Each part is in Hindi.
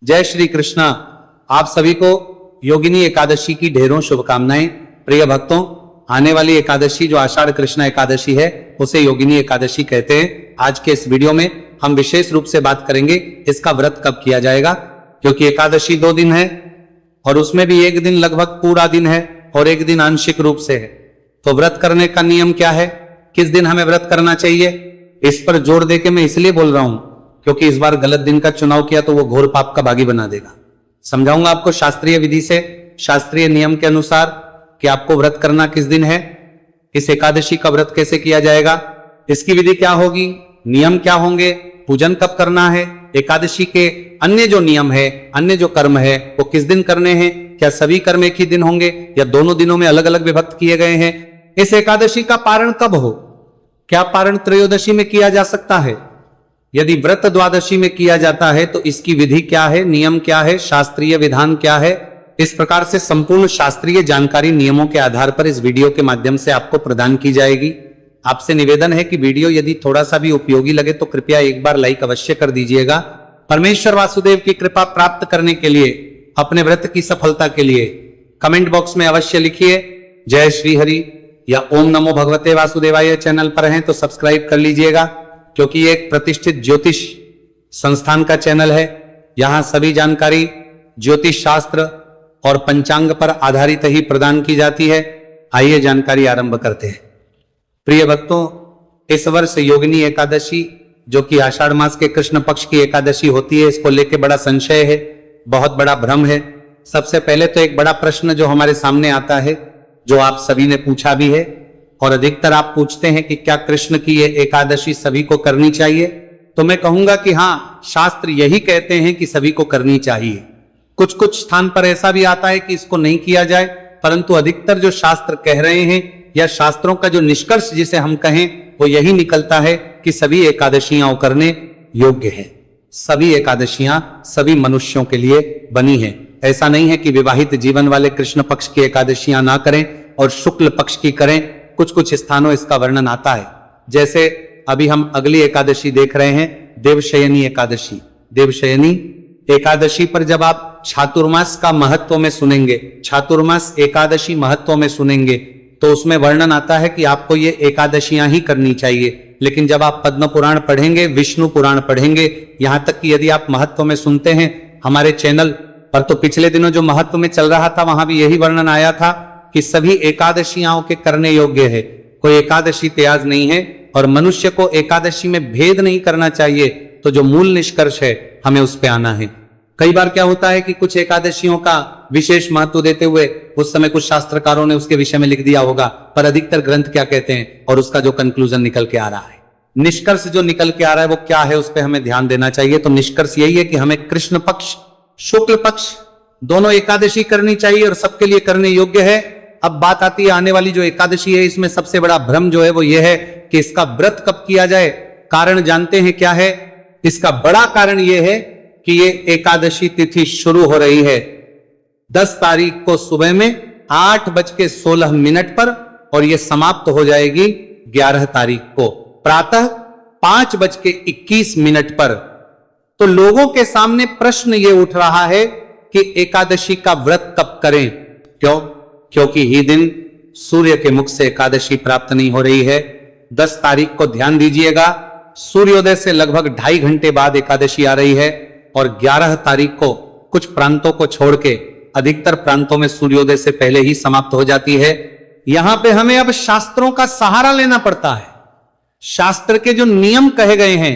जय श्री कृष्णा। आप सभी को योगिनी एकादशी की ढेरों शुभकामनाएं। प्रिय भक्तों, आने वाली एकादशी जो आषाढ़ कृष्णा एकादशी है उसे योगिनी एकादशी कहते हैं। आज के इस वीडियो में हम विशेष रूप से बात करेंगे इसका व्रत कब किया जाएगा, क्योंकि एकादशी 2 दिन है और उसमें भी एक दिन लगभग पूरा दिन है और एक दिन आंशिक रूप से है। तो व्रत करने का नियम क्या है, किस दिन हमें व्रत करना चाहिए, इस पर जोर देके मैं इसलिए बोल रहा हूं क्योंकि इस बार गलत दिन का चुनाव किया तो वो घोर पाप का भागी बना देगा। समझाऊंगा आपको शास्त्रीय विधि से, शास्त्रीय नियम के अनुसार कि आपको व्रत करना किस दिन है, इस एकादशी का व्रत कैसे किया जाएगा, इसकी विधि क्या होगी, नियम क्या होंगे, पूजन कब करना है, एकादशी के अन्य जो नियम है, अन्य जो कर्म है वो किस दिन करने हैं, क्या सभी कर्म एक ही दिन होंगे या दोनों दिनों में अलग अलग विभक्त किए गए हैं, इस एकादशी का पारण कब हो, क्या पारण त्रयोदशी में किया जा सकता है, यदि व्रत द्वादशी में किया जाता है तो इसकी विधि क्या है, नियम क्या है, शास्त्रीय विधान क्या है। इस प्रकार से संपूर्ण शास्त्रीय जानकारी नियमों के आधार पर इस वीडियो के माध्यम से आपको प्रदान की जाएगी। आपसे निवेदन है कि वीडियो यदि थोड़ा सा भी उपयोगी लगे तो कृपया एक बार लाइक अवश्य कर दीजिएगा। परमेश्वर वासुदेव की कृपा प्राप्त करने के लिए, अपने व्रत की सफलता के लिए कमेंट बॉक्स में अवश्य लिखिए जय श्री हरि या ओम नमो भगवते वासुदेवाय। चैनल पर हैं तो सब्सक्राइब कर लीजिएगा, क्योंकि ये एक प्रतिष्ठित ज्योतिष संस्थान का चैनल है। यहां सभी जानकारी ज्योतिष शास्त्र और पंचांग पर आधारित ही प्रदान की जाती है। आइए जानकारी आरंभ करते हैं। प्रिय भक्तों, इस वर्ष योगिनी एकादशी जो कि आषाढ़ मास के कृष्ण पक्ष की एकादशी होती है, इसको लेकर बड़ा संशय है, बहुत बड़ा भ्रम है। सबसे पहले तो एक बड़ा प्रश्न जो हमारे सामने आता है, जो आप सभी ने पूछा भी है और अधिकतर आप पूछते हैं कि क्या कृष्ण की ये एकादशी सभी को करनी चाहिए, तो मैं कहूंगा कि हाँ, शास्त्र यही कहते हैं कि सभी को करनी चाहिए। कुछ कुछ स्थान पर ऐसा भी आता है कि इसको नहीं किया जाए, परंतु अधिकतर जो शास्त्र कह रहे हैं या शास्त्रों का जो निष्कर्ष जिसे हम कहें वो यही निकलता है कि सभी एकादशियां करने योग्य है। सभी एकादशियां सभी मनुष्यों के लिए बनी है। ऐसा नहीं है कि विवाहित जीवन वाले कृष्ण पक्ष की एकादशियां ना करें और शुक्ल पक्ष की करें। कुछ कुछ स्थानों इसका वर्णन आता है, जैसे अभी हम अगली एकादशी देख रहे हैं, देवशयनी एकादशी। देवशयनी एकादशी पर जब आप चातुर्मास का महत्व में सुनेंगे, चातुर्मास एकादशी महत्व में सुनेंगे, तो उसमें वर्णन आता है कि आपको ये एकादशियां ही करनी चाहिए। लेकिन जब आप पद्म पुराण पढ़ेंगे, विष्णु पुराण पढ़ेंगे, यहां तक कि यदि आप महत्व में सुनते हैं हमारे चैनल पर, तो पिछले दिनों जो महत्व में चल रहा था वहां भी यही वर्णन आया था कि सभी एकादशियां के करने योग्य है। कोई एकादशी त्याज नहीं है और मनुष्य को एकादशी में भेद नहीं करना चाहिए। तो जो मूल निष्कर्ष है हमें उस पे आना है। कई बार क्या होता है कि कुछ एकादशियों का विशेष महत्व देते हुए उस समय कुछ शास्त्रकारों ने उसके विषय में लिख दिया होगा, पर अधिकतर ग्रंथ क्या कहते हैं और उसका जो कंक्लूजन निकल के आ रहा है, निष्कर्ष जो निकल के आ रहा है वो क्या है, उस पर हमें ध्यान देना चाहिए। तो निष्कर्ष यही है कि हमें कृष्ण पक्ष शुक्ल पक्ष दोनों एकादशी करनी चाहिए और सबके लिए करने योग्य है। अब बात आती है आने वाली जो एकादशी है, इसमें सबसे बड़ा भ्रम जो है वो ये है कि इसका व्रत कब किया जाए। कारण जानते हैं क्या है? इसका बड़ा कारण ये है कि ये एकादशी तिथि शुरू हो रही है 10 तारीख को सुबह में 8:16 पर और ये समाप्त हो जाएगी 11 तारीख को प्रातः 5:21 पर। तो लोगों के सामने प्रश्न ये उठ रहा है कि एकादशी का व्रत कब करें। क्यों? क्योंकि ही दिन सूर्य के मुख से एकादशी प्राप्त नहीं हो रही है। 10 तारीख को ध्यान दीजिएगा, सूर्योदय से लगभग 2.5 घंटे बाद एकादशी आ रही है और 11 तारीख को कुछ प्रांतों को छोड़ के अधिकतर प्रांतों में सूर्योदय से पहले ही समाप्त हो जाती है। यहां पे हमें अब शास्त्रों का सहारा लेना पड़ता है। शास्त्र के जो नियम कहे गए हैं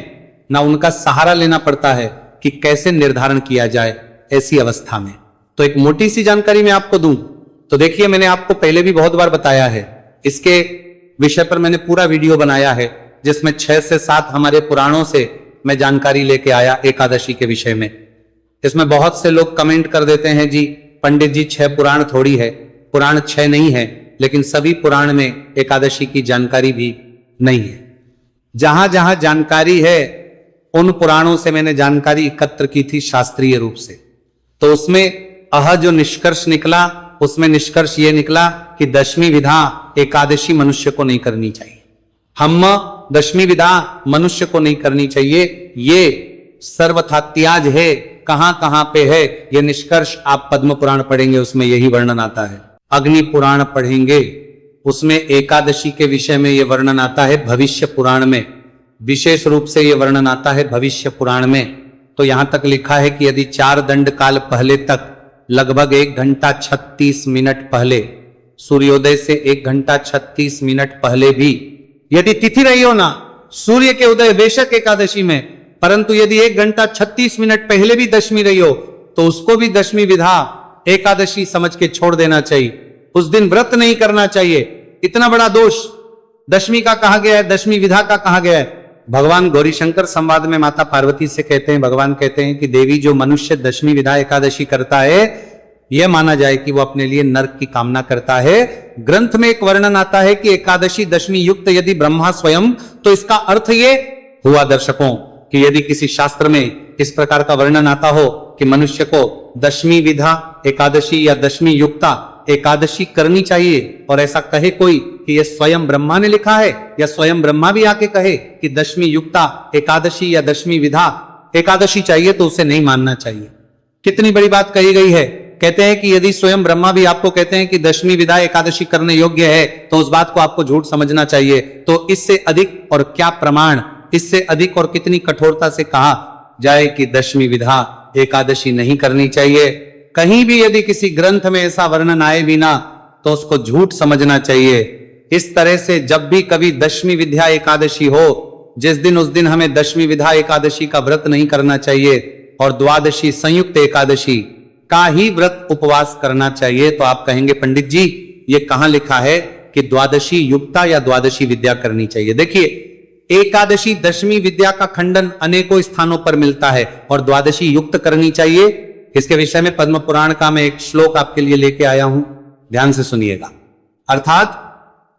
ना, उनका सहारा लेना पड़ता है कि कैसे निर्धारण किया जाए ऐसी अवस्था में। तो एक मोटी सी जानकारी मैं आपको दूं तो देखिए, मैंने आपको पहले भी बहुत बार बताया है, इसके विषय पर मैंने पूरा वीडियो बनाया है जिसमें 6 से 7 हमारे पुराणों से मैं जानकारी लेके आया एकादशी के विषय में। इसमें बहुत से लोग कमेंट कर देते हैं, जी पंडित जी 6 पुराण थोड़ी है, पुराण 6 नहीं है, लेकिन सभी पुराण में एकादशी की जानकारी भी नहीं है। जहां जहां जानकारी है उन पुराणों से मैंने जानकारी एकत्र की थी शास्त्रीय रूप से। तो उसमें जो निष्कर्ष निकला, उसमें निष्कर्ष ये निकला कि 10वीं विधा एकादशी मनुष्य को नहीं करनी चाहिए। हम 10वीं विधा मनुष्य को नहीं करनी चाहिए, ये सर्वथा त्याज है, कहां कहां पे है, ये निष्कर्ष आप पद्म पुराण पढ़ेंगे, उसमें यही वर्णन आता है। अग्नि पुराण पढ़ेंगे, उसमें एकादशी के विषय में यह वर्णन आता है। भविष्य पुराण में विशेष रूप से यह वर्णन आता है। भविष्य पुराण में तो यहां तक लिखा है कि यदि 4 दंड काल पहले तक, लगभग 1 घंटा 36 मिनट पहले, सूर्योदय से 1 घंटा 36 मिनट पहले भी यदि तिथि रही हो ना सूर्य के उदय बेशक एकादशी में, परंतु यदि 1 घंटा 36 मिनट पहले भी दशमी रही हो तो उसको भी दशमी विधा एकादशी समझ के छोड़ देना चाहिए। उस दिन व्रत नहीं करना चाहिए। इतना बड़ा दोष दशमी का कहा गया है, दशमी विधा का कहा गया है। भगवान गौरीशंकर संवाद में माता पार्वती से कहते हैं, भगवान कहते हैं कि देवी, जो मनुष्य दशमी विधा एकादशी करता है, यह माना जाए कि वो अपने लिए नरक की कामना करता है। ग्रंथ में एक वर्णन आता है कि एकादशी दशमी युक्त यदि ब्रह्मा स्वयं, तो इसका अर्थ ये हुआ दर्शकों कि यदि किसी शास्त्र में इस प्रकार का वर्णन आता हो कि मनुष्य को दशमी विधा एकादशी या दशमी युक्ता एकादशी करनी चाहिए, और ऐसा कहे कोई कि यह स्वयं ब्रह्मा ने लिखा है, या स्वयं ब्रह्मा भी आके कहे कि दशमी युक्ता एकादशी या दशमी विधा एकादशी चाहिए, तो उसे नहीं मानना चाहिए। कितनी बड़ी बात कही गई है। कहते हैं कि यदि स्वयं ब्रह्मा भी आपको कहते हैं कि दशमी विधा एकादशी करने योग्य है, तो उस बात को आपको झूठ समझना चाहिए। तो इससे अधिक और क्या प्रमाण, इससे अधिक और कितनी कठोरता से कहा जाए कि दशमी विधा एकादशी नहीं करनी चाहिए। कहीं भी यदि किसी ग्रंथ में ऐसा वर्णन आए भी ना, तो उसको झूठ समझना चाहिए। इस तरह से जब भी कभी दशमी विद्या एकादशी हो, जिस दिन उस दिन हमें दशमी विधा एकादशी का व्रत नहीं करना चाहिए, और द्वादशी संयुक्त एकादशी का ही व्रत उपवास करना चाहिए। तो आप कहेंगे पंडित जी ये कहां लिखा है कि द्वादशी युक्ता या द्वादशी विद्या करनी चाहिए। देखिए, एकादशी दशमी विद्या का खंडन अनेकों स्थानों पर मिलता है, और द्वादशी युक्त करनी चाहिए। इसके विषय में पद्म पुराण का मैं एक श्लोक आपके लिए लेके आया हूं, ध्यान से सुनिएगा। अर्थात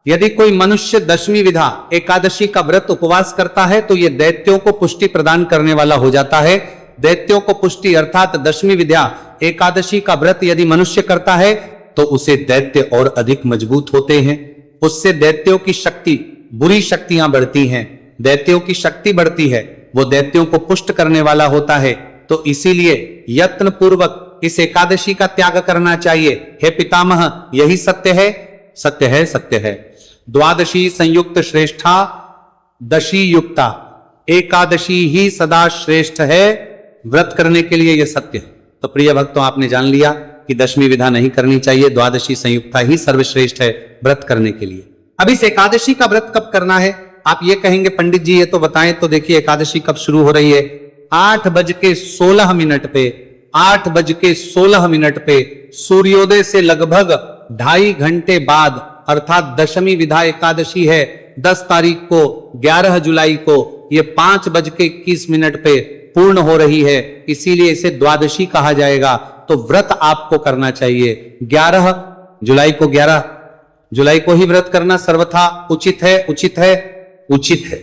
यदि कोई मनुष्य दशमी विधा एकादशी का व्रत उपवास करता है, तो यह दैत्यों को पुष्टि प्रदान करने वाला हो जाता है। दैत्यों को पुष्टि अर्थात दशमी विद्या एकादशी का व्रत यदि मनुष्य करता है, तो उसे दैत्य और अधिक मजबूत होते हैं। उससे दैत्यों की शक्ति, बुरी शक्तियां बढ़ती हैं, दैत्यों की शक्ति बढ़ती है, वो दैत्यों को पुष्ट करने वाला होता है। तो इसीलिए यत्न पूर्वक इस एकादशी का त्याग करना चाहिए। हे पितामह, यही सत्य है, सत्य है, सत्य है। द्वादशी संयुक्त श्रेष्ठा दशी युक्ता, एकादशी ही सदा श्रेष्ठ है व्रत करने के लिए, यह सत्य है। तो प्रिय भक्तों, आपने जान लिया कि दशमी विधा नहीं करनी चाहिए, द्वादशी संयुक्ता ही सर्वश्रेष्ठ है व्रत करने के लिए। अब इस एकादशी का व्रत कब करना है? आप ये कहेंगे पंडित जी ये तो बताएं। तो देखिए, एकादशी कब शुरू हो रही है? 8:16 पे, 8:16 पे सूर्योदय से लगभग 2.5 घंटे बाद, अर्थात दशमी विधा एकादशी है 10 तारीख को, 11 जुलाई को, ये 5:21 पे पूर्ण हो रही है। इसीलिए इसे द्वादशी कहा जाएगा। तो व्रत आपको करना चाहिए 11 जुलाई को, 11 जुलाई को ही व्रत करना सर्वथा उचित है, उचित है, उचित है।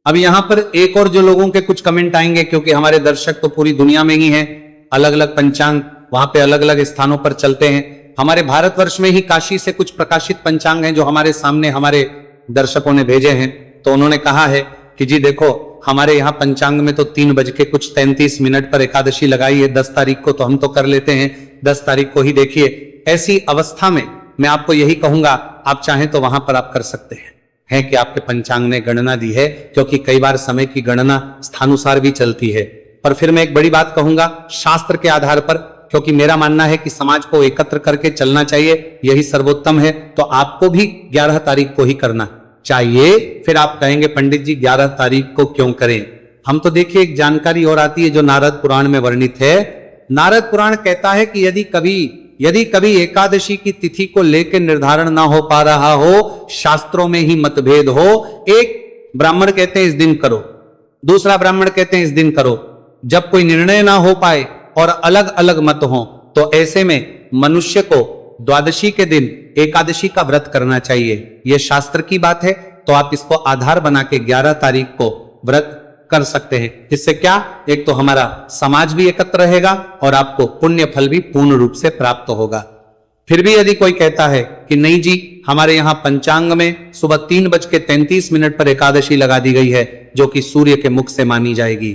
अब यहां पर एक और जो लोगों के कुछ कमेंट आएंगे, क्योंकि हमारे दर्शक तो पूरी दुनिया में ही हैं, अलग अलग पंचांग वहां पे अलग अलग स्थानों पर चलते हैं। हमारे भारतवर्ष में ही काशी से कुछ प्रकाशित पंचांग हैं जो हमारे सामने हमारे दर्शकों ने भेजे हैं। तो उन्होंने कहा है कि जी देखो, हमारे यहाँ पंचांग में तो 3:33 पर एकादशी लगाई है 10 तारीख को, तो हम तो कर लेते हैं 10 तारीख को ही। देखिए, ऐसी अवस्था में मैं आपको यही कहूंगा, आप चाहें तो वहां पर आप कर सकते हैं, है कि आपके पंचांग ने गणना दी है, क्योंकि कई बार समय की गणना स्थानुसार भी चलती है। पर फिर मैं एक बड़ी बात कहूंगा, शास्त्र के आधार पर, क्योंकि मेरा मानना है कि समाज को एकत्र करके चलना चाहिए, यही सर्वोत्तम है। तो आपको भी 11 तारीख को ही करना चाहिए। फिर आप कहेंगे पंडित जी 11 तारीख को क्यों करें? हम तो देखिए, एक जानकारी और आती है जो नारद पुराण में वर्णित है। नारद पुराण कहता है कि यदि कभी एकादशी की तिथि को लेकर निर्धारण ना हो पा रहा हो, शास्त्रों में ही मतभेद हो, एक ब्राह्मण कहते हैं इस दिन करो, दूसरा ब्राह्मण कहते हैं इस दिन करो, जब कोई निर्णय ना हो पाए और अलग अलग मत हो, तो ऐसे में मनुष्य को द्वादशी के दिन एकादशी का व्रत करना चाहिए। यह शास्त्र की बात है। तो आप इसको आधार बना के 11 तारीख को व्रत कर सकते हैं। इससे क्या, एक तो हमारा समाज भी एकत्र रहेगा और आपको पुण्य फल भी पूर्ण रूप से प्राप्त होगा। फिर भी यदि कोई कहता है कि नहीं जी, हमारे यहां पंचांग में सुबह 3:33 पर एकादशी लगा दी गई है, जो कि सूर्य के मुख से मानी जाएगी,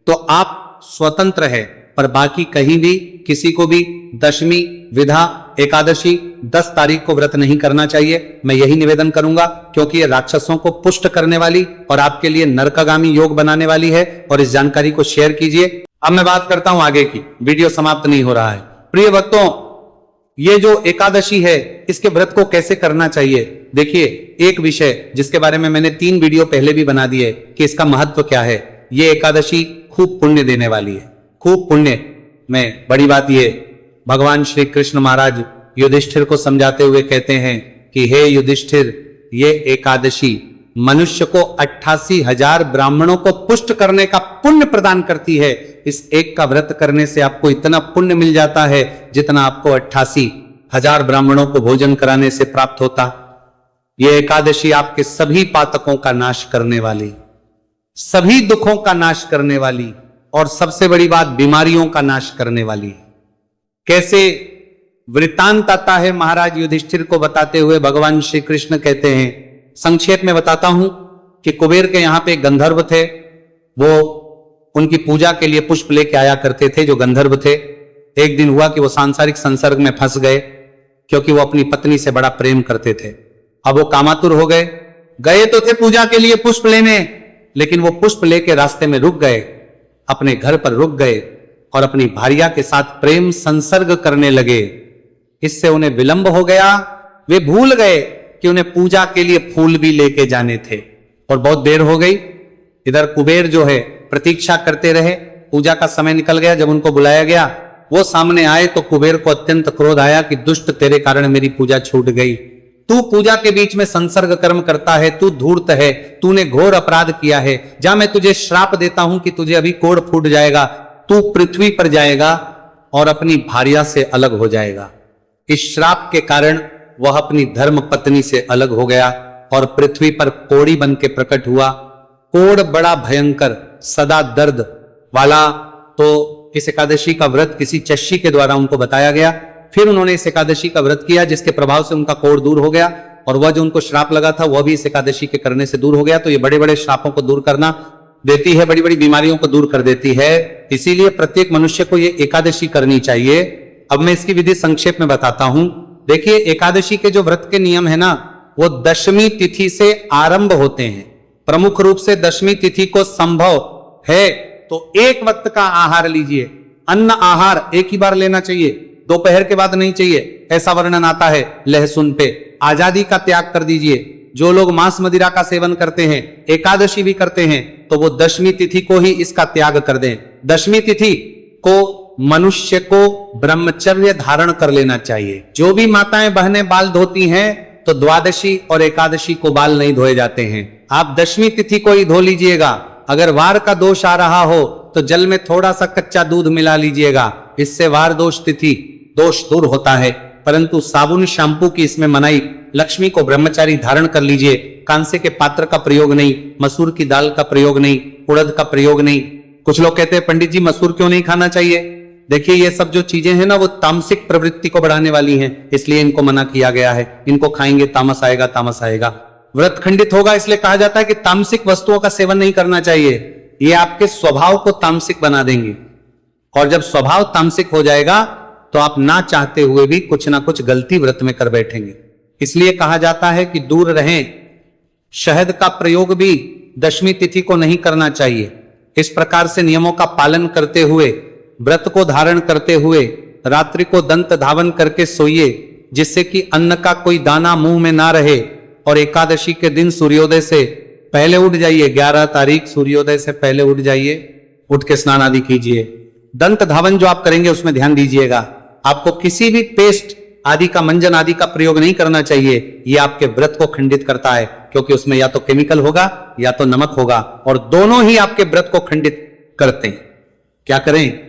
तो आप स्वतंत्र है, पर बाकी कहीं भी किसी को भी दशमी, विधा, एकादशी 10 तारीख को व्रत नहीं करना चाहिए। मैं यही निवेदन करूंगा, क्योंकि ये राक्षसों को पुष्ट करने वाली और आपके लिए नरकगामी योग बनाने वाली है। और इस जानकारी को शेयर कीजिए। अब मैं बात करता हूं आगे की, वीडियो समाप्त नहीं हो रहा है। प्रिय भक्तों, ये जो एकादशी है इसके व्रत को कैसे करना चाहिए, देखिए एक विषय जिसके बारे में मैंने 3 वीडियो पहले भी बना दिए कि इसका महत्व क्या है। ये एकादशी खूब पुण्य देने वाली है, खूब पुण्य में बड़ी बात ये, भगवान श्री कृष्ण महाराज युधिष्ठिर को समझाते हुए कहते हैं कि हे युधिष्ठिर, ये एकादशी मनुष्य को 88,000 ब्राह्मणों को पुष्ट करने का पुण्य प्रदान करती है। इस एक का व्रत करने से आपको इतना पुण्य मिल जाता है जितना आपको 88,000 ब्राह्मणों को भोजन कराने से प्राप्त होता। यह एकादशी आपके सभी पातकों का नाश करने वाली, सभी दुखों का नाश करने वाली और सबसे बड़ी बात बीमारियों का नाश करने वाली है। कैसे वृत्तांत आता है महाराज युधिष्ठिर को बताते हुए भगवान श्री कृष्ण कहते हैं, संक्षेप में बताता हूं कि कुबेर के यहां पे गंधर्व थे, वो उनकी पूजा के लिए पुष्प लेके आया करते थे जो गंधर्व थे। एक दिन हुआ कि वो सांसारिक संसर्ग में फंस गए, क्योंकि वो अपनी पत्नी से बड़ा प्रेम करते थे। अब वो कामातुर हो गए, गए तो थे पूजा के लिए पुष्प लेने, लेकिन वो पुष्प लेके रास्ते में रुक गए, अपने घर पर रुक गए और अपनी भार्या के साथ प्रेम संसर्ग करने लगे। इससे उन्हें विलंब हो गया, वे भूल गए कि उन्हें पूजा के लिए फूल भी लेके जाने थे और बहुत देर हो गई। इधर कुबेर जो है प्रतीक्षा करते रहे, पूजा का समय निकल गया। जब उनको बुलाया गया, वो सामने आए तो कुबेर को अत्यंत क्रोध आया कि दुष्ट, तेरे कारण मेरी पूजा छूट गई। तू पूजा के बीच में संसर्ग कर्म करता है, तू धूर्त है, तूने घोर अपराध किया है। जा, मैं तुझे श्राप देता हूं कि तुझे अभी कोढ़ फूट जाएगा, तू पृथ्वी पर जाएगा और अपनी भार्या से अलग हो जाएगा। इस श्राप के कारण वह अपनी धर्म पत्नी से अलग हो गया और पृथ्वी पर कोढ़ी बन के प्रकट हुआ। कोढ़ बड़ा भयंकर, सदा दर्द वाला। तो इस एकादशी का व्रत किसी चष्यी के द्वारा उनको बताया गया। फिर उन्होंने इस एकादशी का व्रत किया, जिसके प्रभाव से उनका कोढ़ दूर हो गया और वह जो उनको श्राप लगा था वह भी इस एकादशी के करने से दूर हो गया। तो ये बड़े बड़े श्रापों को दूर करना देती है, बड़ी बड़ी बीमारियों को दूर कर देती है। इसीलिए प्रत्येक मनुष्य को ये एकादशी करनी चाहिए। अब मैं इसकी विधि संक्षेप में बताता हूं। देखिए, एकादशी के जो व्रत के नियम है ना, वो दशमी तिथि से आरंभ होते हैं। प्रमुख रूप से दशमी तिथि को संभव है तो एक वक्त का आहार लीजिए। अन्न आहार एक ही बार लेना चाहिए, दोपहर के बाद नहीं चाहिए, ऐसा वर्णन आता है लहसुन पे। आजादी का त्याग कर दीजिए। जो लोग मांस मदिरा का सेवन करते हैं, एकादशी भी करते हैं, तो वो दशमी तिथि को ही इसका त्याग कर दें। दशमी तिथि को मनुष्य को ब्रह्मचर्य धारण कर लेना चाहिए। जो भी माताएं बहनें बाल धोती हैं तो द्वादशी और एकादशी को बाल नहीं धोए जाते हैं। आप दशमी तिथि को ही धो लीजिएगा। अगर वार का दोष आ रहा हो तो जल में थोड़ा सा कच्चा दूध मिला लीजिएगा, इससे वार दोष तिथि दोष दूर होता है। परंतु साबुन शैम्पू की इसमें मनाई। लक्ष्मी को ब्रह्मचारी धारण कर लीजिए। कांसे के पात्र का प्रयोग नहीं, मसूर की दाल का प्रयोग नहीं, उड़द का प्रयोग नहीं। कुछ लोग कहते हैं पंडित जी मसूर क्यों नहीं खाना चाहिए। देखिए, ये सब जो चीजें हैं ना, वो तामसिक प्रवृत्ति को बढ़ाने वाली हैं, इसलिए इनको मना किया गया है। इनको खाएंगे तामस आएगा, तामस आएगा, व्रत खंडित होगा। इसलिए कहा जाता है कि तामसिक वस्तुओं का सेवन नहीं करना चाहिए। ये आपके स्वभाव को तामसिक बना देंगे और जब स्वभाव तामसिक हो जाएगा तो आप ना चाहते हुए भी कुछ ना कुछ गलती व्रत में कर बैठेंगे। इसलिए कहा जाता है कि दूर रहें। शहद का प्रयोग भी दशमी तिथि को नहीं करना चाहिए। इस प्रकार से नियमों का पालन करते हुए, व्रत को धारण करते हुए रात्रि को दंत धावन करके सोइए, जिससे कि अन्न का कोई दाना मुंह में ना रहे। और एकादशी के दिन सूर्योदय से पहले उठ जाइए। 11 तारीख सूर्योदय से पहले उठ जाइए, उठ के स्नान आदि कीजिए। दंत धावन जो आप करेंगे उसमें ध्यान दीजिएगा। आपको किसी भी पेस्ट आदि का, मंजन आदि का प्रयोग नहीं करना चाहिए। यह आपके व्रत को खंडित करता है, क्योंकि उसमें या तो केमिकल होगा या तो नमक होगा, और दोनों ही आपके व्रत को खंडित करते हैं। क्या करें?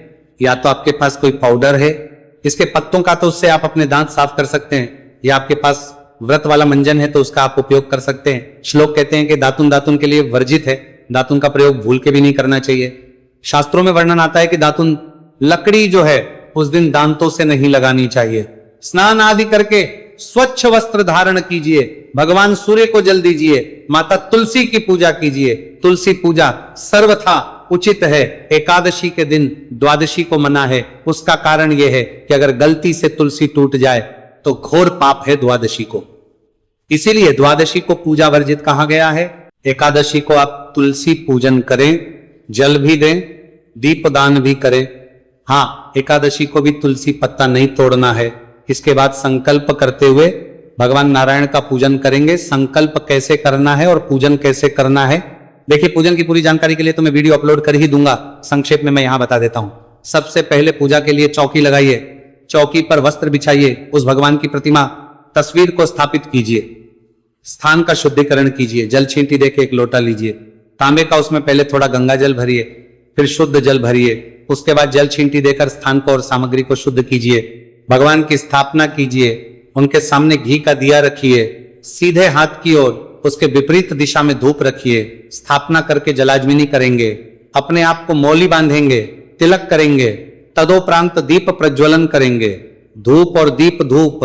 या तो आपके पास कोई पाउडर है, इसके पत्तों का तो उससे आप अपने दांत साफ कर सकते हैं, या आपके पास व्रत वाला मंजन है तो उसका आप उपयोग कर सकते हैं। श्लोक कहते हैं कि दातुन के लिए वर्जित है, दातुन का प्रयोग भूल के भी नहीं करना चाहिए। शास्त्रों में वर्णन आता है कि दातुन, लकड़ी जो है उस दिन दांतों से नहीं लगानी चाहिए। स्नान आदि करके स्वच्छ वस्त्र धारण कीजिए, भगवान सूर्य को जल दीजिए, माता तुलसी की पूजा कीजिए। तुलसी पूजा सर्वथा उचित है। एकादशी के दिन द्वादशी को मना है, उसका कारण यह है कि अगर गलती से तुलसी टूट जाए तो घोर पाप है द्वादशी को, इसीलिए द्वादशी को पूजा वर्जित कहा गया है। एकादशी को आप तुलसी पूजन करें, जल भी दें, दीपदान भी करें। हाँ, एकादशी को भी तुलसी पत्ता नहीं तोड़ना है। इसके बाद संकल्प करते हुए भगवान नारायण का पूजन करेंगे। संकल्प कैसे करना है और पूजन कैसे करना है, देखिए पूजन की पूरी जानकारी के लिए तो मैं वीडियो अपलोड कर ही दूंगा, संक्षेप में मैं यहां बता देता हूं। सबसे पहले पूजा के लिए चौकी लगाइए, चौकी पर वस्त्र बिछाइए, उस भगवान की प्रतिमा तस्वीर को स्थापित कीजिए, स्थान का शुद्धिकरण कीजिए, जल छींटी देके एक लोटा लीजिए, तांबे का उसमें पहले थोड़ा गंगा जल भरिए, फिर शुद्ध जल भरिए, उसके बाद जल छींटी देकर स्थान को और सामग्री को शुद्ध कीजिए, भगवान की स्थापना कीजिए, उनके सामने घी का दिया रखिए, सीधे हाथ की ओर उसके विपरीत दिशा में धूप रखिए, स्थापना करके जलाजमिनी करेंगे, अपने आप को मौली बांधेंगे, तिलक करेंगे, तदोपरांत दीप प्रज्वलन करेंगे, धूप और धूप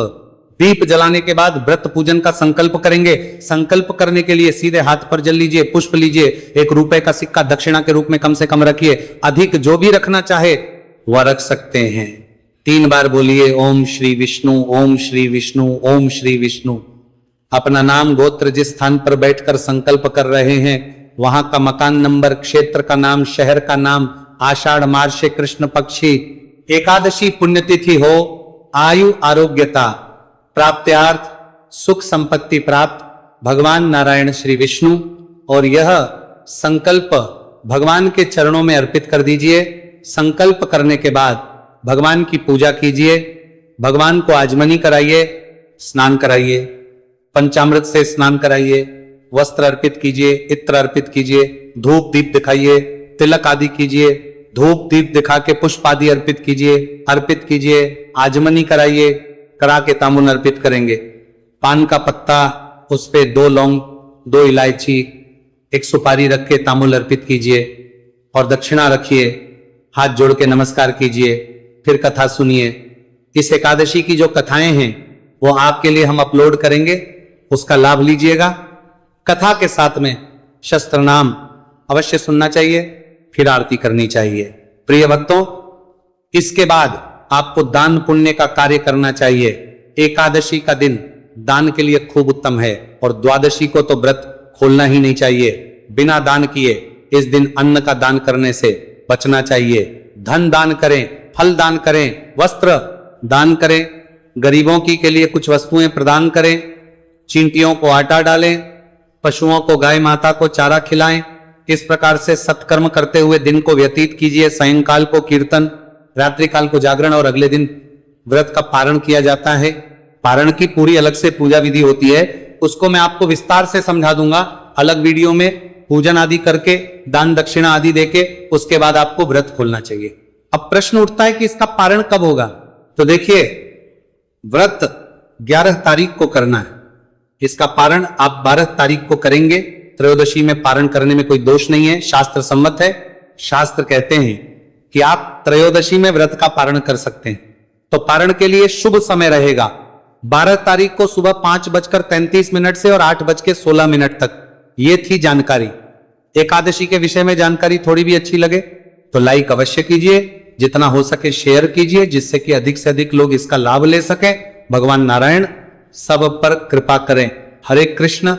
दीप जलाने के बाद व्रत पूजन का संकल्प करेंगे। संकल्प करने के लिए सीधे हाथ पर जल लीजिए, पुष्प लीजिए, 1 रुपए का सिक्का दक्षिणा के रूप में कम से कम रखिए, अधिक जो भी रखना चाहे वह रख सकते हैं। 3 बार बोलिए ओम श्री विष्णु, ओम श्री विष्णु, ओम श्री विष्णु। अपना नाम, गोत्र, जिस स्थान पर बैठकर संकल्प कर रहे हैं वहां का मकान नंबर, क्षेत्र का नाम, शहर का नाम, आषाढ़ मार्च कृष्ण पक्षी, एकादशी पुण्यतिथि हो, आयु आरोग्यता प्राप्त्यार्थ, सुख संपत्ति प्राप्त, भगवान नारायण श्री विष्णु, और यह संकल्प भगवान के चरणों में अर्पित कर दीजिए। संकल्प करने के बाद भगवान की पूजा कीजिए, भगवान को आजमनी कराइए, स्नान कराइए, पंचामृत से स्नान कराइए, वस्त्र अर्पित कीजिए, इत्र अर्पित कीजिए, धूप दीप दिखाइए, तिलक आदि कीजिए, धूप दीप दिखा के पुष्प आदि अर्पित कीजिए, आजमनी कराइए, करा के तांबूल अर्पित करेंगे। पान का पत्ता, उस पे 2 लौंग, 2 इलायची, 1 सुपारी रख के तांबूल अर्पित कीजिए और दक्षिणा रखिए, हाथ जोड़ के नमस्कार कीजिए, फिर कथा सुनिए। इस एकादशी की जो कथाएं हैं वो आपके लिए हम अपलोड करेंगे, उसका लाभ लीजिएगा। कथा के साथ में शस्त्र नाम अवश्य सुनना चाहिए, फिर आरती करनी चाहिए। प्रिय भक्तों, इसके बाद आपको दान पुण्य का कार्य करना चाहिए। एकादशी का दिन दान के लिए खूब उत्तम है और द्वादशी को तो व्रत खोलना ही नहीं चाहिए। बिना दान किए इस दिन अन्न का दान करने से बचना चाहिए। धन दान करें, फल दान करें, वस्त्र दान करें, गरीबों की के लिए कुछ वस्तुएं प्रदान करें, चींटियों को आटा डालें, पशुओं को, गाय माता को चारा खिलाएं। इस प्रकार से सत्कर्म करते हुए दिन को व्यतीत कीजिए। सायंकाल को कीर्तन, रात्रि काल को जागरण और अगले दिन व्रत का पारण किया जाता है। पारण की पूरी अलग से पूजा विधि होती है, उसको मैं आपको विस्तार से समझा दूंगा अलग वीडियो में। पूजन आदि करके, दान दक्षिणा आदि देके उसके बाद आपको व्रत खोलना चाहिए। अब प्रश्न उठता है कि इसका पारण कब होगा, तो देखिए व्रत 11 तारीख को करना है, इसका पारण आप 12 तारीख को करेंगे। त्रयोदशी में पारण करने में कोई दोष नहीं है, शास्त्र सम्मत है। शास्त्र कहते हैं कि आप त्रयोदशी में व्रत का पारण कर सकते हैं। तो पारण के लिए शुभ समय रहेगा 12 तारीख को सुबह 5:33 से और 8:16 तक। ये थी जानकारी। एकादशी के विषय में जानकारी थोड़ी भी अच्छी लगे तो लाइक अवश्य कीजिए, जितना हो सके शेयर कीजिए, जिससे कि अधिक से अधिक लोग इसका लाभ ले सकें। भगवान नारायण सब पर कृपा करें। हरे कृष्ण।